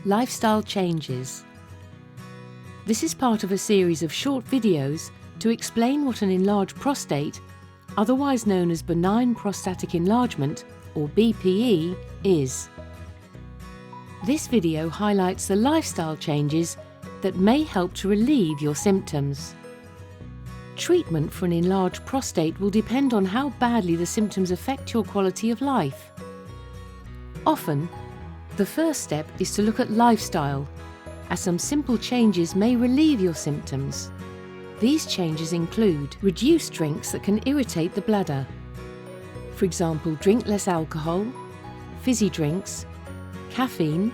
Lifestyle changes. This is part of a series of short videos to explain what an enlarged prostate, otherwise known as benign prostatic enlargement or BPE, is. This video highlights the lifestyle changes that may help to relieve your symptoms. Treatment for an enlarged prostate will depend on how badly the symptoms affect your quality of life. Often, the first step is to look at lifestyle, as some simple changes may relieve your symptoms. These changes include reduced drinks that can irritate the bladder. For example, drink less alcohol, fizzy drinks, caffeine,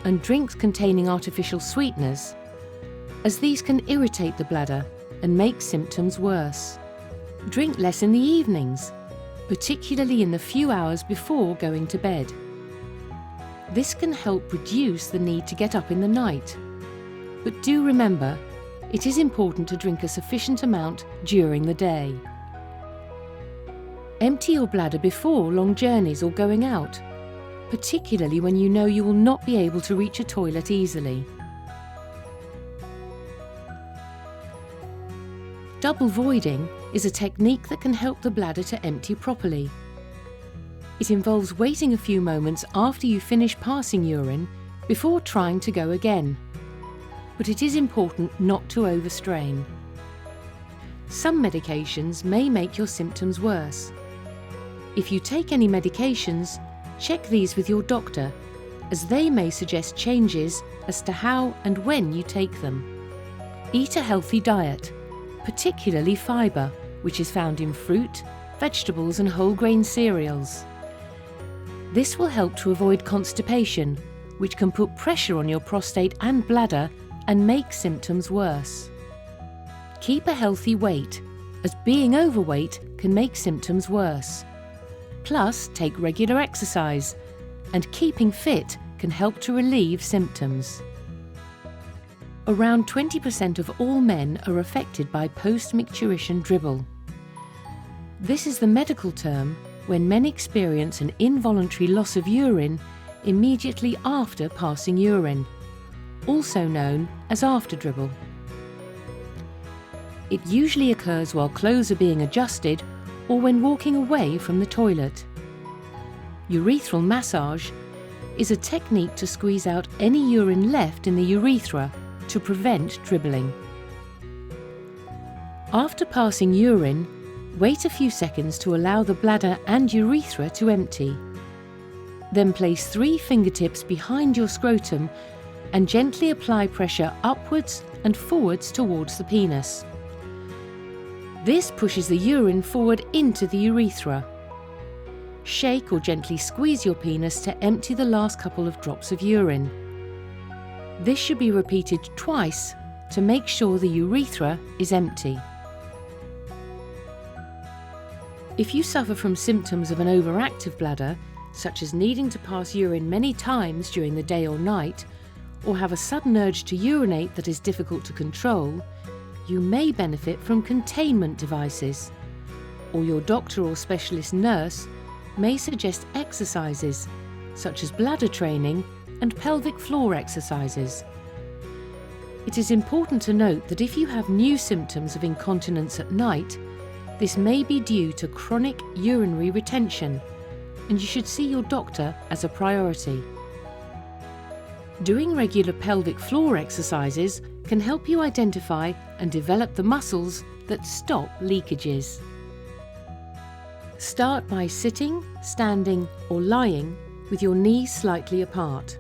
and drinks containing artificial sweeteners, as these can irritate the bladder and make symptoms worse. Drink less in the evenings, particularly in the few hours before going to bed. This can help reduce the need to get up in the night. But do remember, it is important to drink a sufficient amount during the day. Empty your bladder before long journeys or going out, particularly when you know you will not be able to reach a toilet easily. Double voiding is a technique that can help the bladder to empty properly. It involves waiting a few moments after you finish passing urine before trying to go again. But it is important not to overstrain. Some medications may make your symptoms worse. If you take any medications, check these with your doctor, as they may suggest changes as to how and when you take them. Eat a healthy diet, particularly fibre, which is found in fruit, vegetables and whole grain cereals. This will help to avoid constipation, which can put pressure on your prostate and bladder and make symptoms worse. Keep a healthy weight, as being overweight can make symptoms worse. Plus, take regular exercise, and keeping fit can help to relieve symptoms. Around 20% of all men are affected by post-micturition dribble. This is the medical term when men experience an involuntary loss of urine immediately after passing urine, also known as after dribble. It usually occurs while clothes are being adjusted or when walking away from the toilet. Urethral massage is a technique to squeeze out any urine left in the urethra to prevent dribbling. After passing urine, wait a few seconds to allow the bladder and urethra to empty. Then place 3 fingertips behind your scrotum and gently apply pressure upwards and forwards towards the penis. This pushes the urine forward into the urethra. Shake or gently squeeze your penis to empty the last couple of drops of urine. This should be repeated twice to make sure the urethra is empty. If you suffer from symptoms of an overactive bladder, such as needing to pass urine many times during the day or night, or have a sudden urge to urinate that is difficult to control, you may benefit from containment devices, or your doctor or specialist nurse may suggest exercises, such as bladder training and pelvic floor exercises. It is important to note that if you have new symptoms of incontinence at night, this may be due to chronic urinary retention, and you should see your doctor as a priority. Doing regular pelvic floor exercises can help you identify and develop the muscles that stop leakages. Start by sitting, standing, or lying with your knees slightly apart.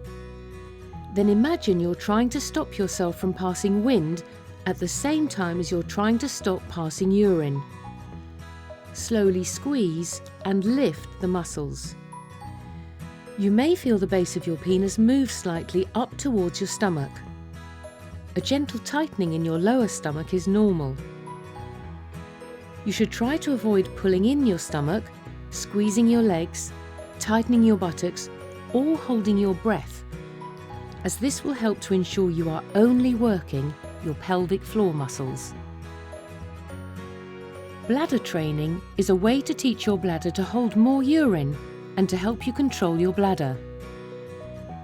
Then imagine you're trying to stop yourself from passing wind at the same time as you're trying to stop passing urine. Slowly squeeze and lift the muscles. You may feel the base of your penis move slightly up towards your stomach. A gentle tightening in your lower stomach is normal. You should try to avoid pulling in your stomach, squeezing your legs, tightening your buttocks, or holding your breath, as this will help to ensure you are only working your pelvic floor muscles. Bladder training is a way to teach your bladder to hold more urine and to help you control your bladder.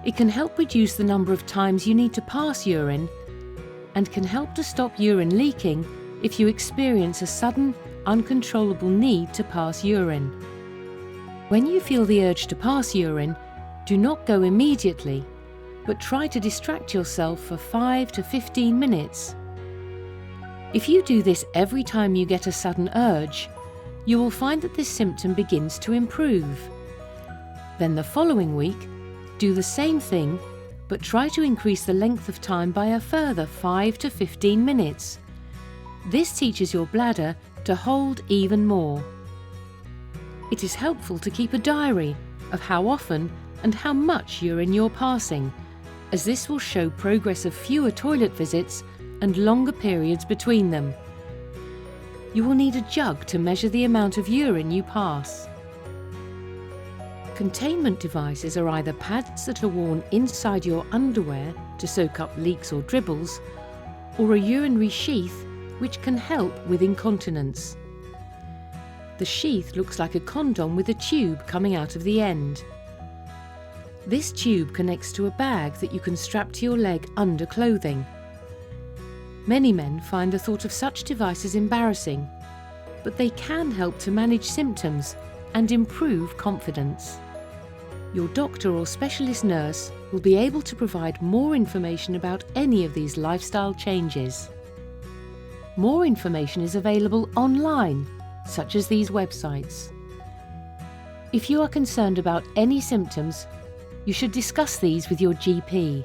It can help reduce the number of times you need to pass urine and can help to stop urine leaking if you experience a sudden, uncontrollable need to pass urine. When you feel the urge to pass urine, do not go immediately, but try to distract yourself for 5 to 15 minutes. If you do this every time you get a sudden urge, you will find that this symptom begins to improve. Then the following week, do the same thing, but try to increase the length of time by a further 5 to 15 minutes. This teaches your bladder to hold even more. It is helpful to keep a diary of how often and how much urine you're passing, as this will show progress of fewer toilet visits and longer periods between them. You will need a jug to measure the amount of urine you pass. Containment devices are either pads that are worn inside your underwear to soak up leaks or dribbles, or a urinary sheath which can help with incontinence. The sheath looks like a condom with a tube coming out of the end. This tube connects to a bag that you can strap to your leg under clothing. Many men find the thought of such devices embarrassing, but they can help to manage symptoms and improve confidence. Your doctor or specialist nurse will be able to provide more information about any of these lifestyle changes. More information is available online, such as these websites. If you are concerned about any symptoms, you should discuss these with your GP.